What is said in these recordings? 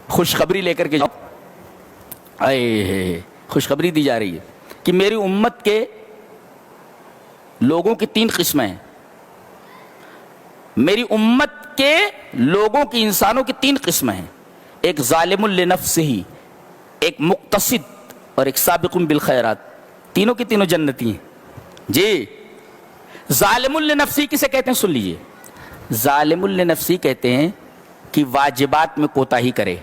خوشخبری لے کر کے خوشخبری دی جا رہی ہے کہ میری امت کے لوگوں کی 3 قسمیں ہیں. میری امت کے لوگوں کی، انسانوں کی 3 قسمیں ہیں. ایک ظالم لنفسہ، ایک مقتصد اور ایک سابق بالخیرات. تینوں کی تینوں جنتی ہیں جی. ظالم لنفسی کسے کہتے ہیں؟ سن لیجئے. ظالم لنفسی کہتے ہیں کہ واجبات میں کوتاہی کرے.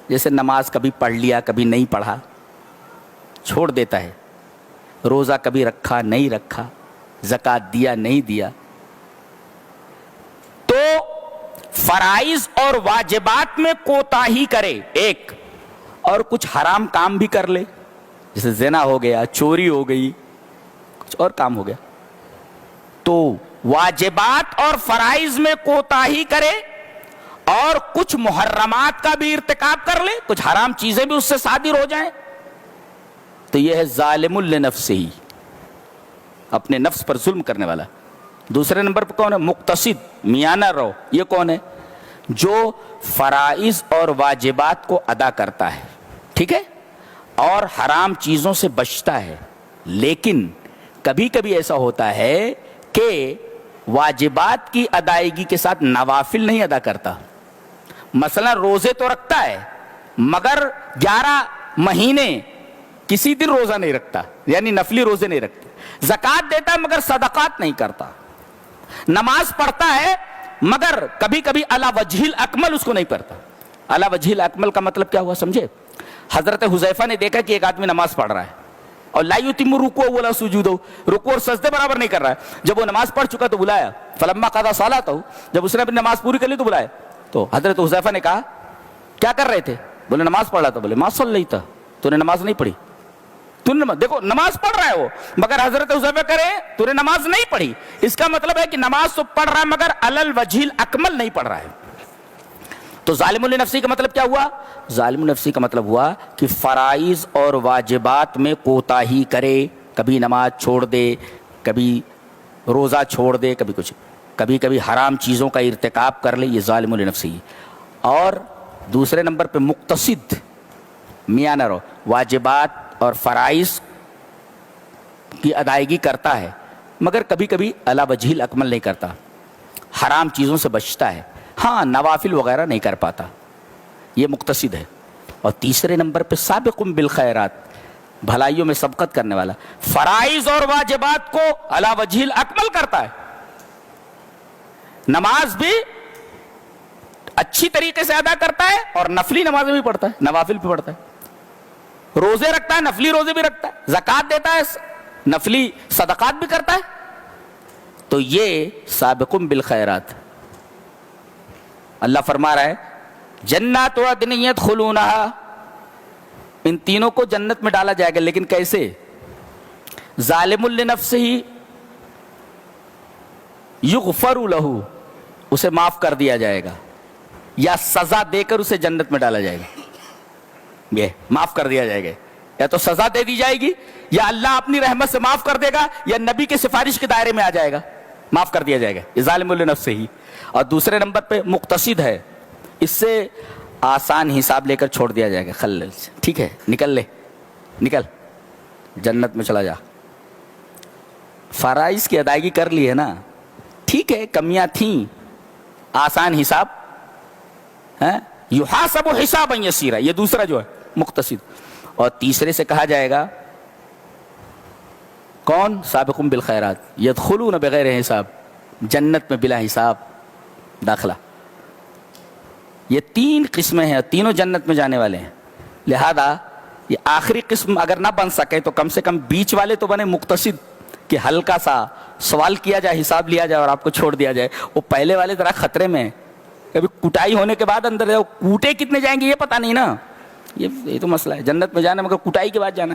جیسے نماز کبھی پڑھ لیا، کبھی نہیں پڑھا، چھوڑ دیتا ہے. روزہ کبھی رکھا نہیں رکھا، زکوٰۃ دیا نہیں دیا. تو فرائض اور واجبات میں کوتاہی کرے ایک، اور کچھ حرام کام بھی کر لے، جیسے زنا ہو گیا، چوری ہو گئی، کچھ اور کام ہو گیا. تو واجبات اور فرائض میں کوتاہی کرے اور کچھ محرمات کا بھی ارتکاب کر لے، کچھ حرام چیزیں بھی اس سے صادر ہو جائیں، تو یہ ہے ظالم لنفسہ، اپنے نفس پر ظلم کرنے والا. دوسرے نمبر پہ کون ہے؟ مقتصد، میاں نہ رہو. یہ کون ہے؟ جو فرائض اور واجبات کو ادا کرتا ہے، ٹھیک ہے، اور حرام چیزوں سے بچتا ہے. لیکن کبھی کبھی ایسا ہوتا ہے کہ واجبات کی ادائیگی کے ساتھ نوافل نہیں ادا کرتا. مثلا روزے تو رکھتا ہے مگر 11 مہینے کسی دن روزہ نہیں رکھتا، یعنی نفلی روزے نہیں رکھتے. زکوٰۃ دیتا ہے مگر صدقات نہیں کرتا. نماز پڑھتا ہے مگر کبھی کبھی علی وجہ الاکمل اس کو نہیں پڑھتا. علی وجہ الاکمل کا مطلب کیا ہوا سمجھے؟ حضرت حذیفہ نے دیکھا کہ ایک آدمی نماز پڑھ رہا ہے اور لا یتم رکوع ولا سجودہ، رکوع اور سجدے برابر نہیں کر رہا ہے. جب وہ نماز پڑھ چکا تو بلایا، فلما قضى صلاتہ، جب اس نے اپنی نماز پوری کر لی تو بلایا. تو حضرت حذیفہ نے کہا کیا کر رہے تھے؟ بولے نماز پڑھ رہا تھا. بولے ما صلیت، تو نے نماز نہیں پڑھی. دیکھو نماز پڑھ رہا ہے وہ، مگر حضرت حذیفہ کرے تو نے نماز نہیں پڑھی. اس کا مطلب ہے کہ نماز تو پڑھ رہا ہے مگر علی الوجہ الاکمل نہیں پڑھ رہا ہے. تو ظالم لنفسی کا مطلب کیا ہوا؟ ظالم نفسی کا مطلب ہوا کہ فرائض اور واجبات میں کوتاہی کرے. کبھی نماز چھوڑ دے، کبھی روزہ چھوڑ دے، کبھی کچھ، کبھی کبھی حرام چیزوں کا ارتکاب کر لے. یہ ظالم لنفسی. اور دوسرے نمبر پہ مقتصد، میاں نہ رہو، واجبات اور فرائض کی ادائیگی کرتا ہے مگر کبھی کبھی علی وجہ الاکمل نہیں کرتا، حرام چیزوں سے بچتا ہے، ہاں نوافل وغیرہ نہیں کر پاتا. یہ مقتصد ہے. اور تیسرے نمبر پہ سابق بالخیرات، بھلائیوں میں سبقت کرنے والا، فرائض اور واجبات کو علی وجہ الاکمل کرتا ہے. نماز بھی اچھی طریقے سے ادا کرتا ہے اور نفلی نمازیں بھی پڑھتا ہے، نوافل بھی پڑھتا ہے. روزے رکھتا ہے، نفلی روزے بھی رکھتا ہے، زکوٰۃ دیتا ہے، نفلی صدقات بھی کرتا ہے. تو یہ سابق بالخیرات. اللہ فرما رہا ہے جنات عدن یدخلونہا، ان تینوں کو جنت میں ڈالا جائے گا. لیکن کیسے؟ ظالم لنفسہ یغفر لہ، اسے معاف کر دیا جائے گا، یا سزا دے کر اسے جنت میں ڈالا جائے گا. یہ معاف کر دیا جائے گا، یا تو سزا دے دی جائے گی، یا اللہ اپنی رحمت سے معاف کر دے گا، یا نبی کے سفارش کے دائرے میں آ جائے گا، معاف کر دیا جائے گا. یہ ظالم لنفسہ ہی. اور دوسرے نمبر پہ مقتصد ہے، اس سے آسان حساب لے کر چھوڑ دیا جائے گا. خلل سے، ٹھیک ہے، نکل لے، نکل جنت میں چلا جا. فرائض کی ادائیگی کر لی ہے نا، ٹھیک ہے، کمیاں تھیں، آسان حساب ہے، یحاسب حسابا یسیرا. یہ دوسرا جو ہے مقتصد. اور تیسرے سے کہا جائے گا کون؟ سابق بالخیرات، یدخلون بغیر حساب، جنت میں بلا حساب داخلہ. یہ 3 قسمیں ہیں، تینوں جنت میں جانے والے ہیں. لہذا یہ آخری قسم اگر نہ بن سکے تو کم سے کم بیچ والے تو بنے، مقتصد، کہ ہلکا سا سوال کیا جائے، حساب لیا جائے اور آپ کو چھوڑ دیا جائے. وہ پہلے والے ذرا خطرے میں ہیں، کبھی کٹائی ہونے کے بعد اندر جاؤ، کوٹے کتنے جائیں گے یہ پتہ نہیں نا. یہ تو مسئلہ ہے، جنت میں جانا مگر کٹائی کے بعد جانا.